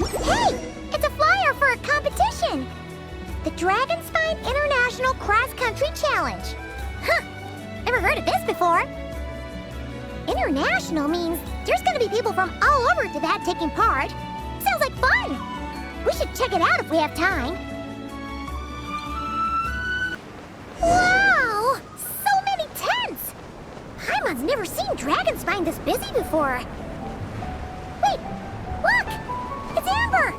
Hey! It's a flyer for a competition! The Dragonspine International Cross Country Challenge. Huh! Never heard of this before. International means there's gonna be people from all over to that taking part. Sounds like fun! We should check it out if we have time. Wow! So many tents! Paimon's never seen Dragonspine this busy before. Wait! Look! It's Amber!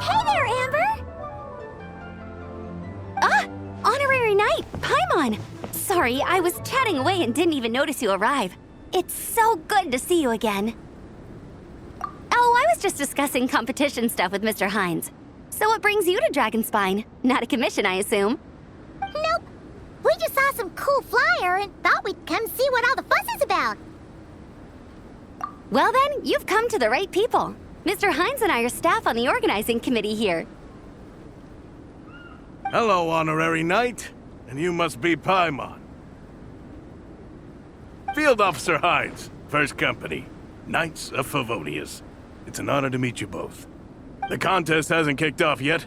Hey there, Amber! Honorary Knight, Paimon! Sorry, I was chatting away and didn't even notice you arrive. It's so good to see you again. Oh, I was just discussing competition stuff with Mr. Hines. So what brings you to Dragonspine? Not a commission, I assume? Nope. We just saw some cool flyer and thought we'd come see what all the fuss is about. Well then, you've come to the right people. Mr. Hines and I are staff on the organizing committee here. Hello, Honorary Knight. And you must be Paimon. Field Officer Hines, First Company, Knights of Favonius. It's an honor to meet you both. The contest hasn't kicked off yet.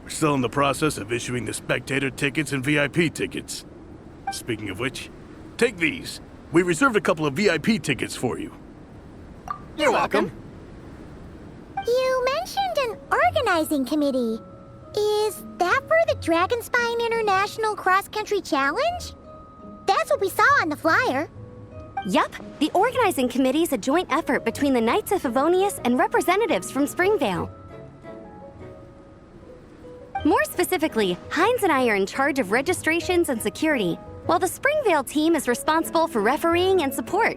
We're still in the process of issuing the spectator tickets and VIP tickets. Speaking of which, take these. We reserved a couple of VIP tickets for you. You're welcome. You mentioned an organizing committee. Is that for the Dragonspine International Cross Country Challenge? That's what we saw on the flyer. Yup, the organizing committee is a joint effort between the Knights of Favonius and representatives from Springvale. More specifically, Hines and I are in charge of registrations and security, while the Springvale team is responsible for refereeing and support.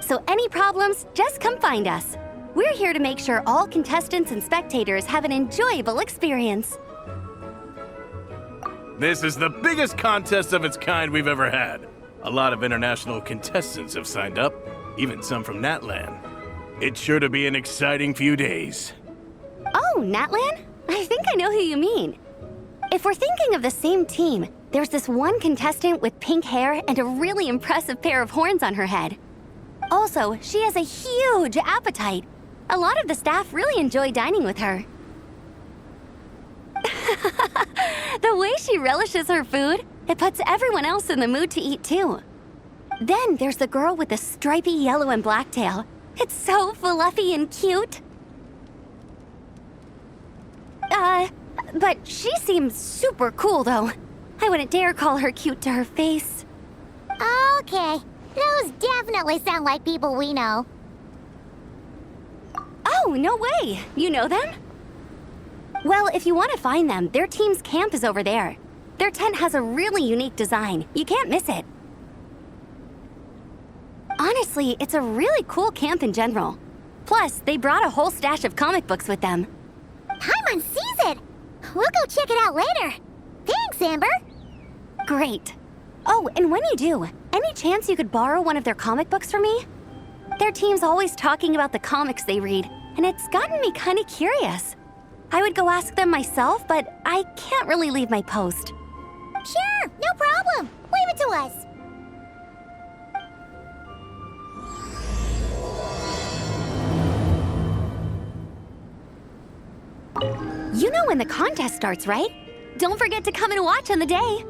So any problems, just come find us. We're here to make sure all contestants and spectators have an enjoyable experience. This is the biggest contest of its kind we've ever had. A lot of international contestants have signed up, even some from Natlan. It's sure to be an exciting few days. Oh, Natlan? I think I know who you mean. If we're thinking of the same team, there's this one contestant with pink hair and a really impressive pair of horns on her head. Also, she has a huge appetite. A lot of the staff really enjoy dining with her. The way she relishes her food, it puts everyone else in the mood to eat too. Then there's the girl with the stripy yellow and black tail. It's so fluffy and cute. But she seems super cool though. I wouldn't dare call her cute to her face. Okay, those definitely sound like people we know. Oh, no way! You know them? Well, if you want to find them, their team's camp is over there. Their tent has a really unique design. You can't miss it. Honestly, it's a really cool camp in general. Plus, they brought a whole stash of comic books with them. Paimon sees it! We'll go check it out later. Thanks, Amber. Great. Oh, and when you do, any chance you could borrow one of their comic books from me? Their team's always talking about the comics they read, and it's gotten me kind of curious. I would go ask them myself, but I can't really leave my post. Sure, no problem. Leave it to us. You know when the contest starts, right? Don't forget to come and watch on the day.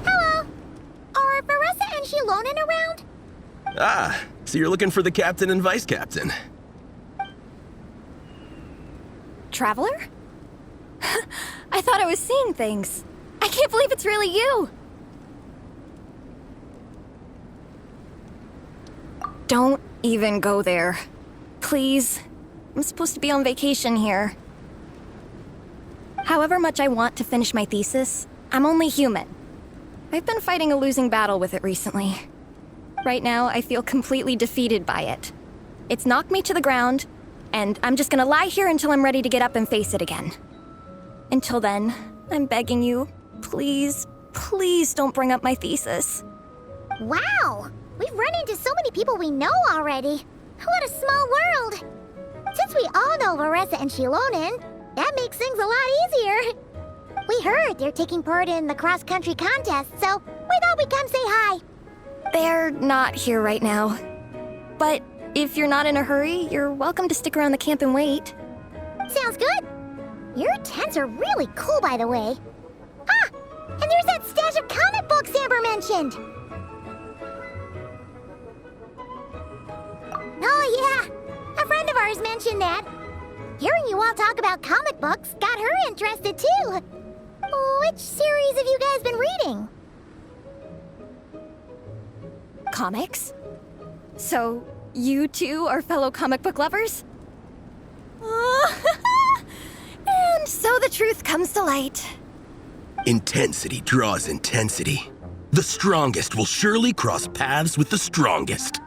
Hello. Are Marissa and Shilonen around? Ah, so you're looking for the captain and vice captain. Traveler? I thought I was seeing things. I can't believe it's really you! Don't even go there. Please. I'm supposed to be on vacation here. However much I want to finish my thesis, I'm only human. I've been fighting a losing battle with it recently. Right now, I feel completely defeated by it. It's knocked me to the ground, and I'm just gonna lie here until I'm ready to get up and face it again. Until then, I'm begging you, please, please don't bring up my thesis. Wow! We've run into so many people we know already. What a small world! Since we all know Marissa and Shilonen, that makes things a lot easier. We heard they're taking part in the cross-country contest, so we thought we'd come say hi. They're not here right now. But if you're not in a hurry, you're welcome to stick around the camp and wait. Sounds good. Your tents are really cool, by the way. Ah! And there's that stash of comic books Amber mentioned! Oh yeah! A friend of ours mentioned that. Hearing you all talk about comic books got her interested too. Which series have you guys been reading? Comics? So, you two are fellow comic book lovers? And so the truth comes to light. Intensity draws intensity. The strongest will surely cross paths with the strongest.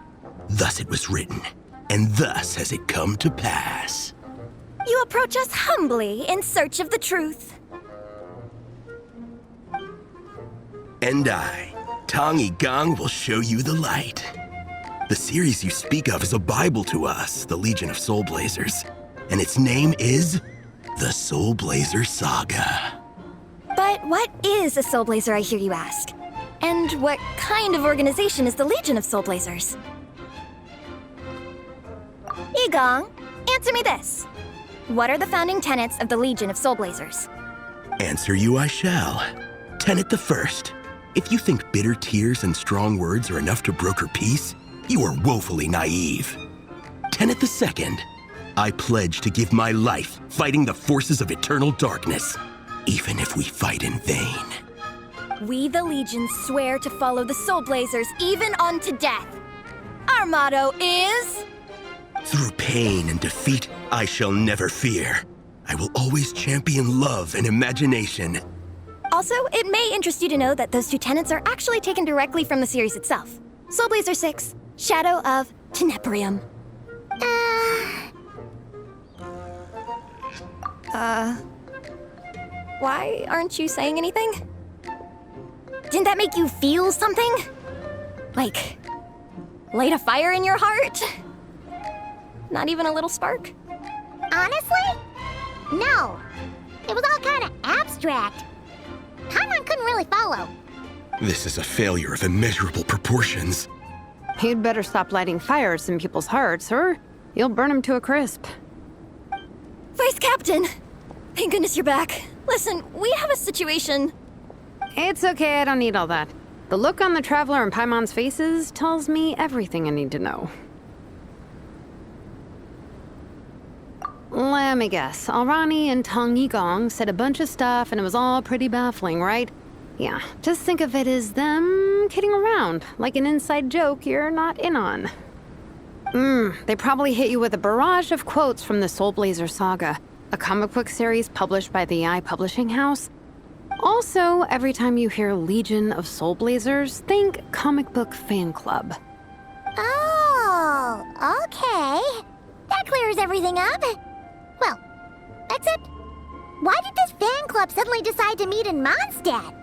Thus it was written, and thus has it come to pass. You approach us humbly in search of the truth. And I, Tong Gang, will show you the light. The series you speak of is a Bible to us, the Legion of Soul Blazers, and its name is the Soul Blazer Saga. But what is a Soul Blazer, I hear you ask? And what kind of organization is the Legion of Soul Blazers? Igong, answer me this. What are the founding tenets of the Legion of Soul Blazers? Answer you I shall. Tenet the first. If you think bitter tears and strong words are enough to broker peace, you are woefully naive. Tenet the second. I pledge to give my life fighting the forces of eternal darkness, even if we fight in vain. We, the Legion, swear to follow the Soul Blazers even unto death. Our motto is... Through pain and defeat, I shall never fear. I will always champion love and imagination. Also, it may interest you to know that those two tenets are actually taken directly from the series itself. Soul Blazer 6, Shadow of Tenebrium. Why aren't you saying anything? Didn't that make you feel something? Like, light a fire in your heart? Not even a little spark? Honestly? No. It was all kind of abstract. Paimon couldn't really follow. This is a failure of immeasurable proportions. You'd better stop lighting fires in people's hearts, or you'll burn them to a crisp. Vice Captain! Thank goodness you're back. Listen, we have a situation. It's okay, I don't need all that. The look on the Traveler and Paimon's faces tells me everything I need to know. Let me guess. Alrani and Tong Yigong said a bunch of stuff and it was all pretty baffling, right? Yeah, just think of it as them kidding around, like an inside joke you're not in on. They probably hit you with a barrage of quotes from the Soul Blazer Saga, a comic book series published by the AI Publishing House. Also, every time you hear Legion of Soul Blazers, think comic book fan club. Oh, okay. That clears everything up. Well, except club suddenly decide to meet in Mondstadt?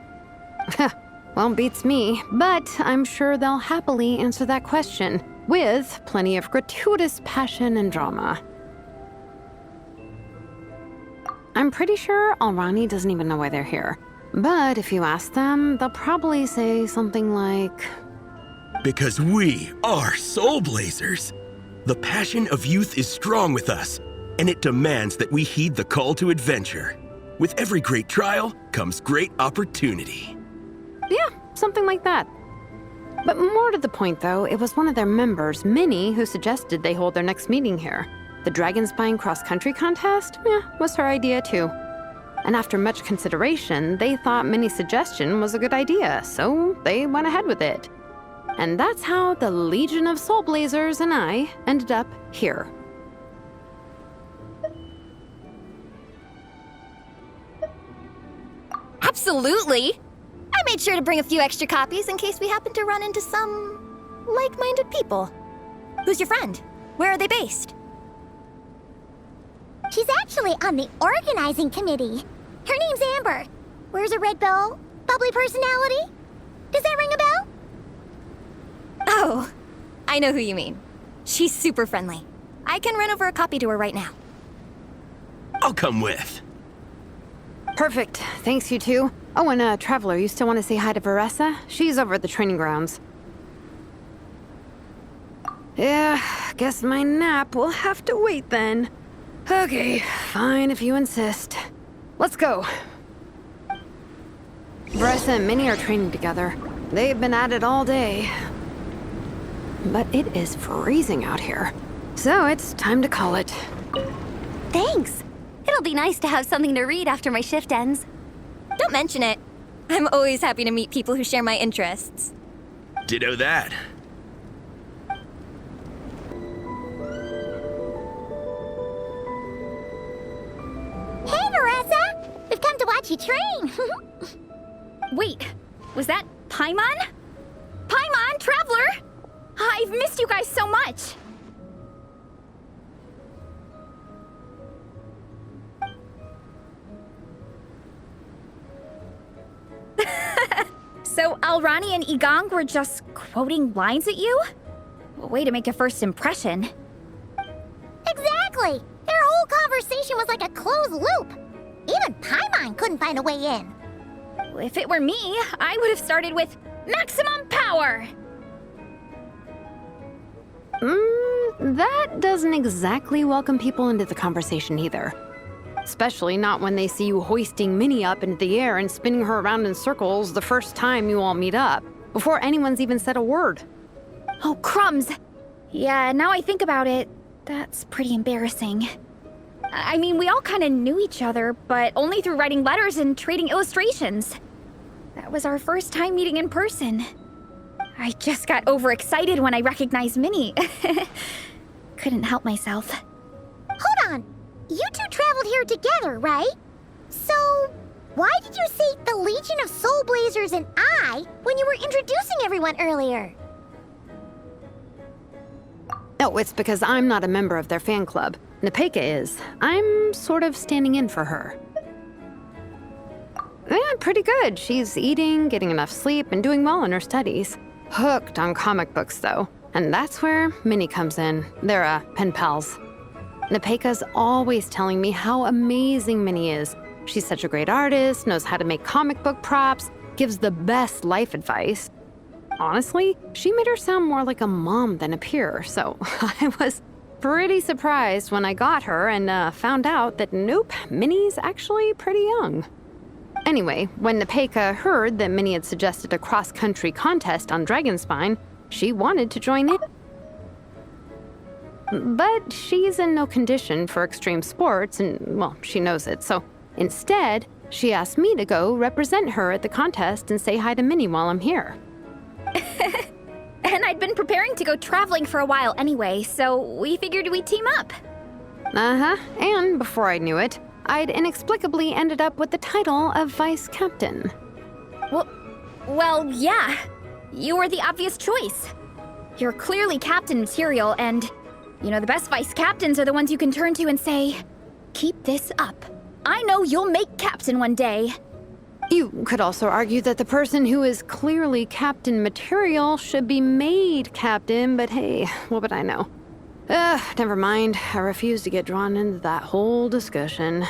Well, beats me, but I'm sure they'll happily answer that question, with plenty of gratuitous passion and drama. I'm pretty sure Alrani doesn't even know why they're here. But if you ask them, they'll probably say something like... Because we are soul blazers. The passion of youth is strong with us, and it demands that we heed the call to adventure. With every great trial comes great opportunity. Yeah, something like that. But more to the point, though, it was one of their members, Minnie, who suggested they hold their next meeting here. The Dragon Spine cross-country contest? Was her idea, too. And after much consideration, they thought Minnie's suggestion was a good idea, so they went ahead with it. And that's how the Legion of Soul Blazers and I ended up here. Absolutely! I made sure to bring a few extra copies in case we happen to run into some like-minded people. Who's your friend? Where are they based? She's actually on the organizing committee. Her name's Amber. Wears a red bow, bubbly personality. Does that ring a bell? Oh, I know who you mean. She's super friendly. I can run over a copy to her right now. I'll come with. Perfect. Thanks, you two. Oh, and Traveler, you still want to say hi to Veressa? She's over at the training grounds. Yeah, guess my nap will have to wait then. Okay, fine if you insist. Let's go. Veressa and Minnie are training together. They've been at it all day. But it is freezing out here. So it's time to call it. Thanks. It'll be nice to have something to read after my shift ends. Don't mention it. I'm always happy to meet people who share my interests. Ditto that. Hey, Veressa! We've come to watch you train. Wait, was that Paimon? Paimon, Traveler! I've missed you guys so much! So Alrani and Igong were just quoting lines at you? Way to make a first impression. Exactly! Their whole conversation was like a closed loop. Even Paimon couldn't find a way in. If it were me, I would have started with maximum power! That doesn't exactly welcome people into the conversation either. Especially not when they see you hoisting Minnie up into the air and spinning her around in circles the first time you all meet up, before anyone's even said a word. Oh, crumbs! Yeah, now I think about it, that's pretty embarrassing. I mean, we all kind of knew each other, but only through writing letters and trading illustrations. That was our first time meeting in person. I just got overexcited when I recognized Minnie. Couldn't help myself. Hold on. You two traveled here together, right? So, why did you say the Legion of Soul Blazers and I when you were introducing everyone earlier? Oh, it's because I'm not a member of their fan club. Nepeka is. I'm sort of standing in for her. Yeah, pretty good. She's eating, getting enough sleep, and doing well in her studies. Hooked on comic books, though. And that's where Minnie comes in. They're, pen pals. Nepeka's always telling me how amazing Minnie is. She's such a great artist, knows how to make comic book props, gives the best life advice. Honestly, she made her sound more like a mom than a peer, so I was pretty surprised when I got her and found out that nope, Minnie's actually pretty young. Anyway, when Nepeka heard that Minnie had suggested a cross-country contest on Dragonspine, she wanted to join in. But she's in no condition for extreme sports, and, well, she knows it, so instead, she asked me to go represent her at the contest and say hi to Minnie while I'm here. And I'd been preparing to go traveling for a while anyway, so we figured we'd team up. Uh-huh, and before I knew it, I'd inexplicably ended up with the title of Vice Captain. Well, yeah. You were the obvious choice. You're clearly captain material, and, you know, the best vice captains are the ones you can turn to and say, keep this up. I know you'll make captain one day. You could also argue that the person who is clearly captain material should be made captain, but hey, what would I know? Never mind. I refuse to get drawn into that whole discussion.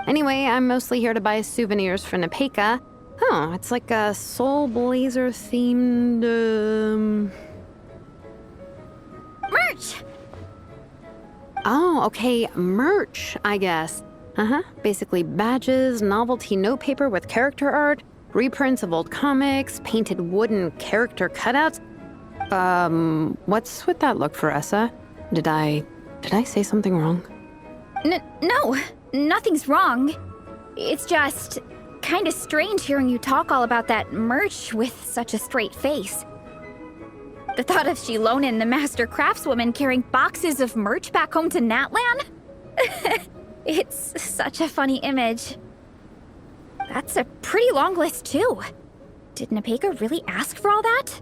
Anyway, I'm mostly here to buy souvenirs for Nepeka. Oh, it's like a Soul Blazer themed, Merch! Oh, okay, merch, I guess. Basically badges, novelty notepaper with character art, reprints of old comics, painted wooden character cutouts. What's with that look, Faressa? Did I say something wrong? No, nothing's wrong. It's just kind of strange hearing you talk all about that merch with such a straight face. The thought of Shilonen, the master craftswoman, carrying boxes of merch back home to Natlan? It's such a funny image. That's a pretty long list, too. Did Nepeka really ask for all that?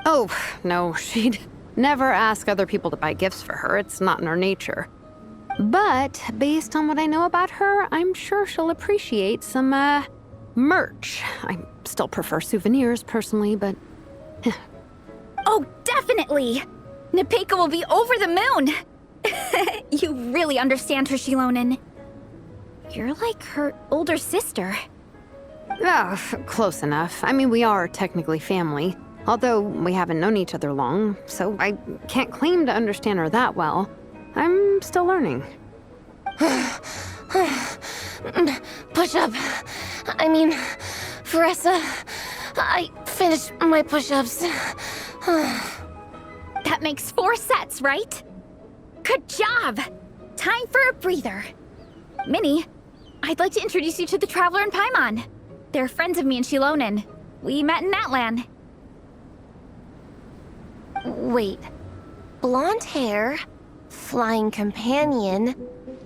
Oh, no, she'd never ask other people to buy gifts for her. It's not in her nature. But based on what I know about her, I'm sure she'll appreciate some, merch. I still prefer souvenirs, personally, but... Oh, definitely! Nepeka will be over the moon! You really understand her, Shilonen. You're like her older sister. Close enough. I mean, we are technically family, although we haven't known each other long, so I can't claim to understand her that well. I'm still learning. Push-up. I mean, Faressa, I finished my push-ups. That makes 4 sets, right? Good job! Time for a breather. Minnie, I'd like to introduce you to the Traveler and Paimon. They're friends of me and Shilonen. We met in Natlan. Wait. Blonde hair, flying companion.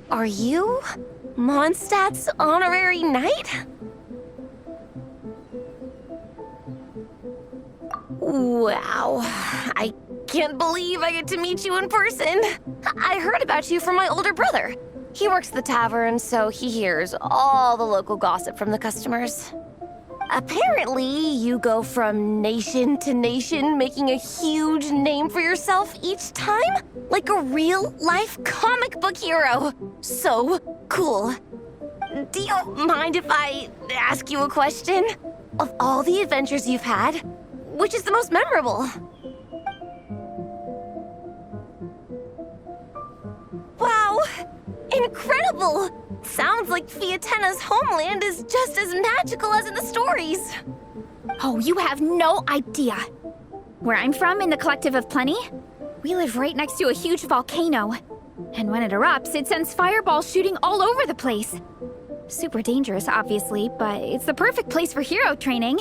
Are you Mondstadt's honorary knight? Wow. I can't believe I get to meet you in person. I heard about you from my older brother. He works at the tavern, so he hears all the local gossip from the customers. Apparently, you go from nation to nation, making a huge name for yourself each time? Like a real-life comic book hero. So cool. Do you mind if I ask you a question? Of all the adventures you've had, which is the most memorable? Wow! Incredible! Sounds like Fiatenna's homeland is just as magical as in the stories. Oh, you have no idea. Where I'm from, in the Collective of Plenty, we live right next to a huge volcano. And when it erupts, it sends fireballs shooting all over the place. Super dangerous, obviously, but it's the perfect place for hero training.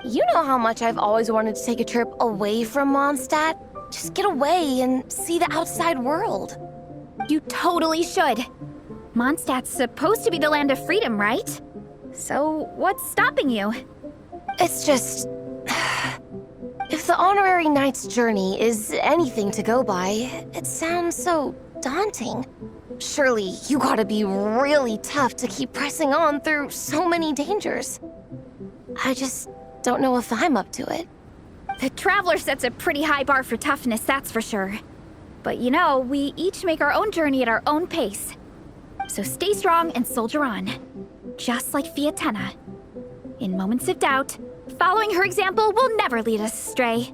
You know how much I've always wanted to take a trip away from Mondstadt? Just get away and see the outside world. You totally should. Mondstadt's supposed to be the land of freedom, right? So what's stopping you? It's just... If the honorary knight's journey is anything to go by, it sounds so daunting. Surely you gotta be really tough to keep pressing on through so many dangers. I just don't know if I'm up to it. The Traveler sets a pretty high bar for toughness, that's for sure. But you know, we each make our own journey at our own pace. So stay strong and soldier on. Just like Fiatenna. In moments of doubt, following her example will never lead us astray.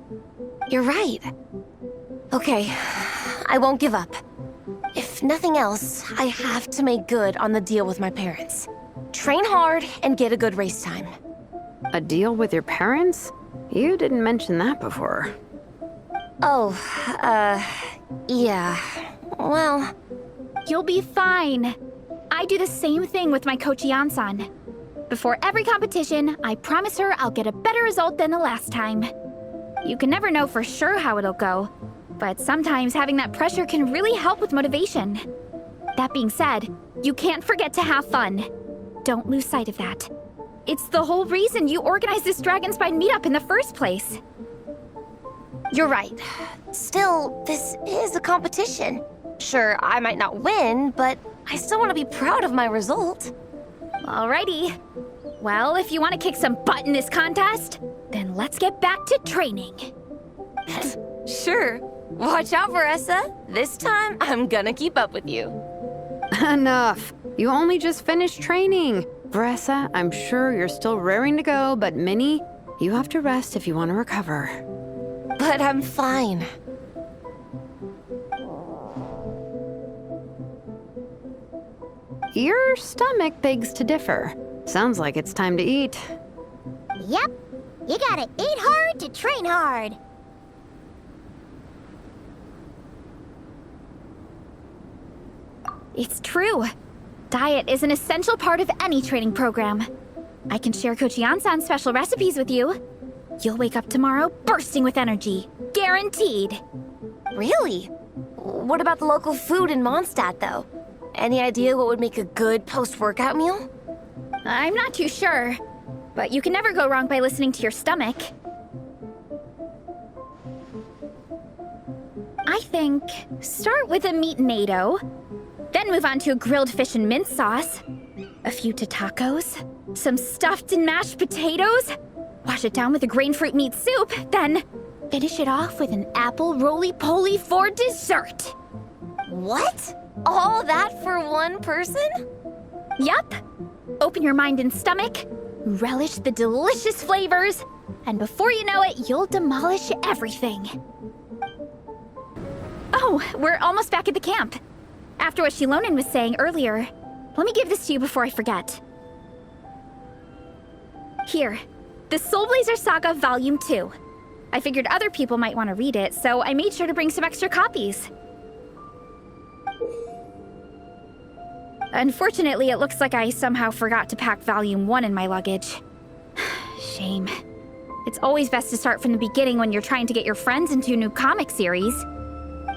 You're right. Okay, I won't give up. If nothing else, I have to make good on the deal with my parents. Train hard and get a good race time. A deal with your parents? You didn't mention that before. Oh, yeah. Well... You'll be fine. I do the same thing with my coach Yansan. Before every competition, I promise her I'll get a better result than the last time. You can never know for sure how it'll go, but sometimes having that pressure can really help with motivation. That being said, you can't forget to have fun. Don't lose sight of that. It's the whole reason you organized this Dragonspine meetup in the first place. You're right. Still, this is a competition. Sure, I might not win, but I still want to be proud of my result. Alrighty. Well, if you want to kick some butt in this contest, then let's get back to training. Sure. Watch out, Veressa. This time, I'm gonna keep up with you. Enough. You only just finished training. Veressa, I'm sure you're still raring to go, but Minnie, you have to rest if you want to recover. But I'm fine. Your stomach begs to differ. Sounds like it's time to eat. Yep. You gotta eat hard to train hard. It's true. Diet is an essential part of any training program. I can share Coach Yansan's special recipes with you. You'll wake up tomorrow bursting with energy. Guaranteed. Really? What about the local food in Mondstadt, though? Any idea what would make a good post-workout meal? I'm not too sure, but you can never go wrong by listening to your stomach. I think start with a meat natto, then move on to a grilled fish and mint sauce, a few tacos, some stuffed and mashed potatoes, wash it down with a grain fruit meat soup, then finish it off with an apple roly-poly for dessert. What? All that for one person? Yup. Open your mind and stomach, relish the delicious flavors, and before you know it, you'll demolish everything. Oh, we're almost back at the camp. After what Shilonen was saying earlier, let me give this to you before I forget. Here, the Soul Blazer Saga Volume 2. I figured other people might want to read it, so I made sure to bring some extra copies. Unfortunately, it looks like I somehow forgot to pack Volume 1 in my luggage. Shame. It's always best to start from the beginning when you're trying to get your friends into a new comic series.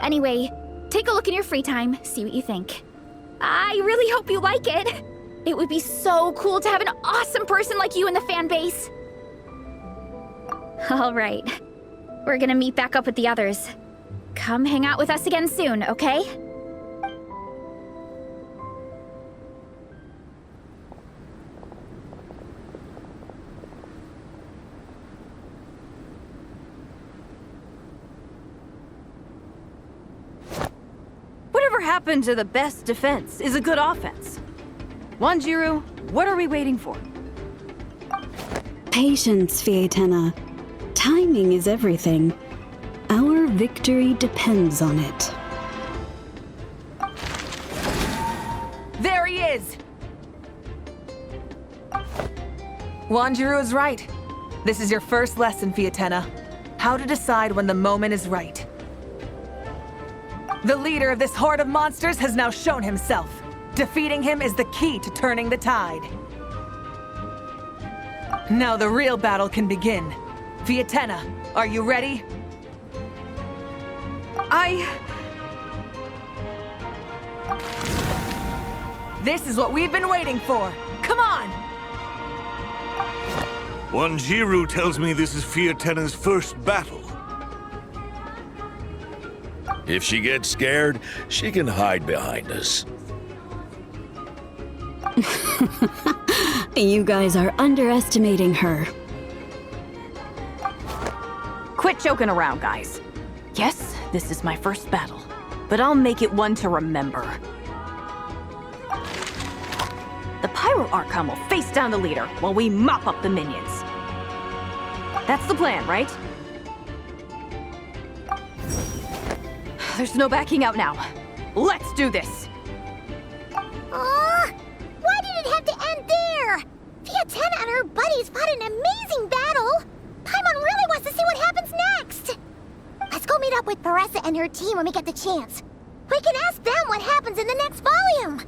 Anyway, take a look in your free time, see what you think. I really hope you like it. It would be so cool to have an awesome person like you in the fan base. All right. We're gonna meet back up with the others. Come hang out with us again soon, okay? Whatever happened to the best defense is a good offense? Wanjiru, what are we waiting for? Patience, Fietena. Timing is everything. Our victory depends on it. There he is! Wanjiru is right. This is your first lesson, Fietena. How to decide when the moment is right. The leader of this horde of monsters has now shown himself. Defeating him is the key to turning the tide. Now the real battle can begin. Fietena, are you ready? This is what we've been waiting for. Come on! Wanjiru tells me this is Fietena's first battle. If she gets scared, she can hide behind us. You guys are underestimating her. Quit joking around, guys. Yes, this is my first battle, but I'll make it one to remember. The Pyro Archon will face down the leader while we mop up the minions. That's the plan, right? There's no backing out now. Let's do this! Why did it have to end there? Fietena and her buddies fought an amazing battle. Paimon really wants to see what happens next. Let's go meet up with Veressa and her team when we get the chance. We can ask them what happens in the next volume.